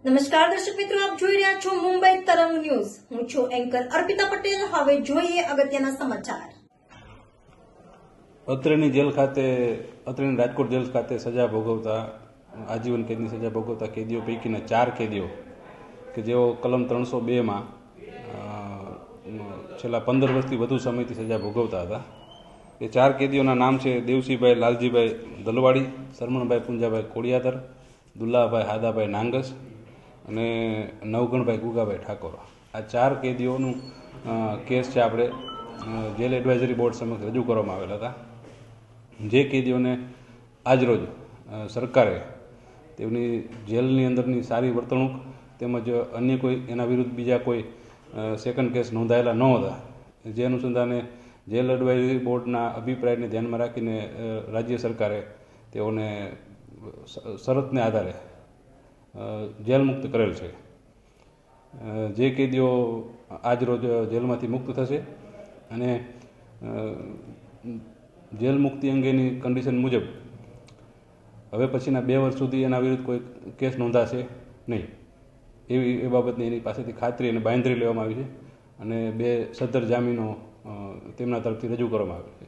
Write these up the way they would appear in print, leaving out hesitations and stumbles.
નમસ્કાર દર્શક મિત્રો, આપ જોઈ રહ્યા છો મુંબઈ તરંગ ન્યૂઝ. હું છું એન્કર અર્પિતા પટેલ. હવે જોઈએ અગત્યના સમાચાર. અત્રેની રાજકોટ જેલ ખાતે સજા ભોગવતા આજીવન કેદની સજા ભોગવતા કેદીઓ પૈકીના 4 કેદીઓ કે જેઓ કલમ 302માં છેલ્લા 15 વર્ષથી વધુ સમયથી સજા ભોગવતા હતા. એ 4 કેદીઓના નામ છે દેવસીભાઈ લાલજીભાઈ દલવાડી, સરમણભાઈ પુંજાભાઈ કોડિયાદર, દુલ્લાભાઈ હાદાભાઈ નાંગસ અને નવગણભાઈ ગુગાભાઈ ઠાકોર. આ 4 કેદીઓનું કેસ છે આપણે જેલ એડવાઇઝરી બોર્ડ સમક્ષ રજૂ કરવામાં આવેલા હતા. જે કેદીઓને આજરોજ સરકારે તેમની જેલની અંદરની સારી વર્તણૂક તેમજ અન્ય કોઈ એના વિરુદ્ધ બીજા કોઈ સેકન્ડ કેસ નોંધાયેલા ન હતા, જે અનુસંધાને જેલ એડવાઇઝરી બોર્ડના અભિપ્રાયને ધ્યાનમાં રાખીને રાજ્ય સરકારે તેઓને શરતને આધારે જેલ મુક્ત કરેલ છે. જે કેદીઓ આજ રોજ જેલમાંથી મુક્ત થશે અને જેલ મુક્તિ અંગેની કન્ડિશન મુજબ હવે પછીના 2 વર્ષ સુધી એના વિરુદ્ધ કોઈ કેસ નોંધાશે નહીં, એ બાબતની એની પાસેથી ખાતરી અને બાંયધરી લેવામાં આવી છે અને 2 સદ્ધર જામીનો તેમના તરફથી રજૂ કરવામાં આવે છે.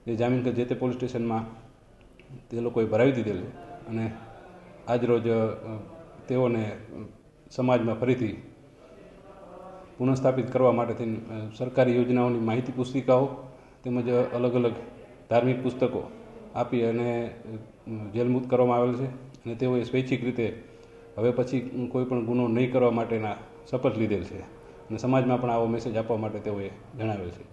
જે જામીન કે જે તે પોલીસ સ્ટેશનમાં તે લોકોએ ભરાવી દીધેલ છે અને આજ રોજ તેઓને સમાજમાં ફરીથી પુનઃસ્થાપિત કરવા માટે થઈને સરકારી યોજનાઓની માહિતી પુસ્તિકાઓ તેમજ અલગ અલગ ધાર્મિક પુસ્તકો આપી અને જેલમુક્ત કરવામાં આવેલ છે અને તેઓએ સ્વૈચ્છિક રીતે હવે પછી કોઈ પણ ગુનો નહીં કરવા માટેના શપથ લીધેલ છે અને સમાજમાં પણ આવો મેસેજ આપવા માટે તેઓએ જણાવેલ છે.